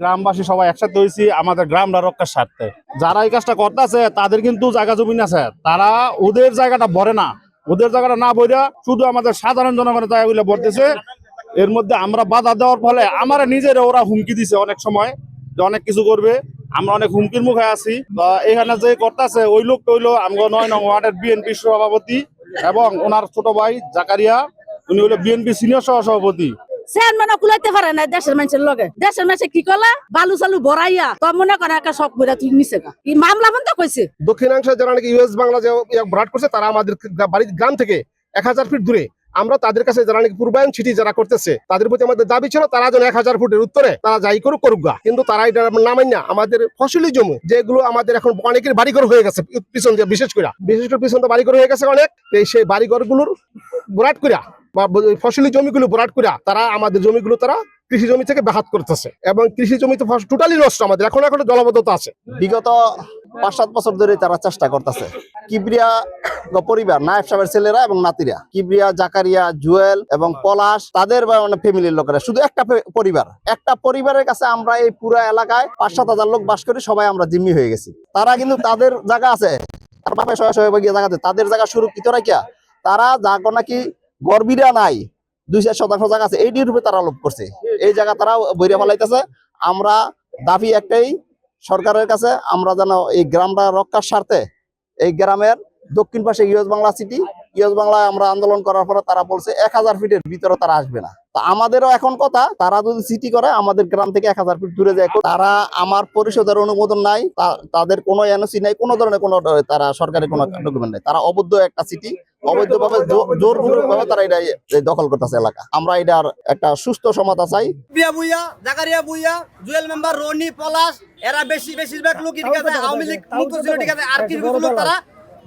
গ্রামবাসী সবাই একসাথে হয়েছি আমাদের গ্রামটা রক্ষার স্বার্থে। যারা এই কাজটা করতেছে তাদের কিন্তু জায়গা জমি আছে, তারা ওদের জায়গাটা ভরে না, ওদের জায়গাটা না বইরা শুধু আমাদের সাধারণ জনগণের জায়গাগুলো ভরতেছে। এর মধ্যে আমরা বাধা দেওয়ার ফলে আমার নিজের ওরা হুমকি দিছে অনেক সময় যে অনেক কিছু করবে, আমরা অনেক হুমকির মুখে আছি। এখানে যে করতেছে ওই লোক হইলো আমগো ৯ নং ওয়ার্ডের বিএনপি সভাপতি এবং ওনার ছোট ভাই জাকারিয়া, উনি হলো বিএনপি সিনিয়র সহসভাপতি। চেয়ারম্যান কুলাইতে পারে না দেশের মানুষের লগে, দেশের মানুষ কি করলা বালু চালু ভরাইয়া তো মনে করে একটা সব বইরা তুই নিছে কি মামলা বন্ধ কইছে। দক্ষিণাংশে যারা নাকি ইউএস বাংলা যে ভরাট করছে তারা আমাদের বাড়ির গ্রাম থেকে 1000 ফিট দূরে, আমরা তাদের কাছে যারা নাকি পূর্বায়ন সিটি যারা করতেছে তাদের প্রতি আমাদের দাবি ছিল তারা যেন 1000 ফুটের উত্তরে তারা যাই করুক গা, কিন্তু তারা এটা নামাই না। আমাদের ফসলি জমি যেগুলো আমাদের এখন অনেকের বাড়িঘর হয়ে গেছে পিছন দিয়ে, বিশেষ করে পিছন দিয়ে বাড়িঘর হয়ে গেছে অনেক, সেই বাড়িঘর গুলোর ভরাট করিয়া বা ফসলি জমিগুলো ভরাট করিয়া তারা আমাদের জমিগুলো তারা কৃষি জমি থেকে ব্যাহাত করতেছে এবং কৃষি জমি তো টোটালি নষ্ট। আমাদের এখন জলাবদ্ধতা আছে। বিগত ৫-৭ বছর ধরে তারা চেষ্টা করতেছে। কিবরিয়া পরিবার, নায়েব সাহেবের ছেলেরা এবং নাতিরা, কিবরিয়া, জাকারিয়া, জুয়েল এবং পলাশ, তাদের মানে ফ্যামিলির লোকেরা, শুধু একটা পরিবারের কাছে আমরা এই পুরো এলাকায় ৫-৭ হাজার লোক বাস করি, সবাই আমরা জিম্মি হয়ে গেছি। তারা কিন্তু তাদের জায়গা আছে, তার বাপে সবাই গিয়ে জায়গা আছে, তাদের জায়গা সুরক্ষিত রাখিয়া তারা জায়গা নাকি গর্বিরা নাই ২-৪ শতাংশ জায়গা আছে, এইটির রূপে তারা লোভ করছে। এই জায়গা তারা বইরা ফেলাইতেছে। আমরা দাবি একটাই সরকারের কাছে, আমরা যেন এই গ্রামটা রক্ষার স্বার্থে এই গ্রামের দক্ষিণ পাশে ইউএস বাংলা সিটি, ইউএস বাংলায় আমরা আন্দোলন করার পরে তারা বলছে 1000 ফিটের ভিতরে তারা আসবে না। তা আমাদেরও এখন কথা, তারা যদি সিটি করে আমাদের গ্রাম থেকে 1000 ফিট দূরে যায়। তারা আমার পরিষদের অনুমোদন নাই, তাদের কোনো এনওসি নাই, কোনো ধরনের কোনো তারা সরকারি কোনো ডকুমেন্ট নেই। তারা অবৈধ একটা সিটি অবৈধভাবে জোরপূর্বকভাবে তারা এটা দখল করতেছে এলাকা। আমরা এটার একটা সুস্থ সমাধান চাই। বুইয়া, জাকারিয়া বুইয়া, জুয়েল মেম্বার, রনি, পলাশ, এরা বেশিরভাগ লোক ঠিক আছে আওয়ামী লীগ মুক্ত ছিল, ঠিক আছে। আর কিছু লোক তারা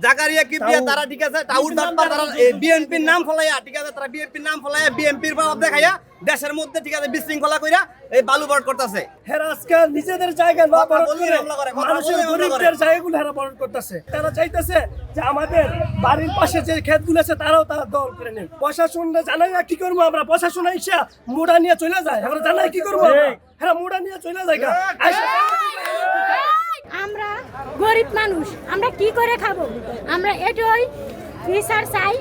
জাকারিয়া কিবরিয়া তারা ঠিক আছে টাউট দাপ্পার, তারা বিএনপির নাম ফলাইয়া, ঠিক আছে, তারা বিএনপির নাম ফলাইয়া বিএনপির ভাব দেখাইয়া দেশের মধ্যে ঠিক আছে বিশৃঙ্খলা কইরা এই বালু ভরাট করতেছে। হেরা আজকে নিজেদের জায়গা না ভরাট করে মানুষের গরিবদের জায়গাগুলো হেরা ভরাট করতেছে। তারা চাইতেছে যে আমাদের বাড়ির পাশে যে ক্ষেতগুলো আছে তারাও তারা দখল করে নেন। প্রশাসনরা জানাই না কি করবো, আমরা প্রশাসন আইসা মোড়া নিয়ে চলে যায়, আমরা জানাই কি করবো, হেরা মোড়া নিয়ে চলে যায়। আমরা গরিব মানুষ, আমরা কি করে খাবো? আমরা এটাই বিচার চাই।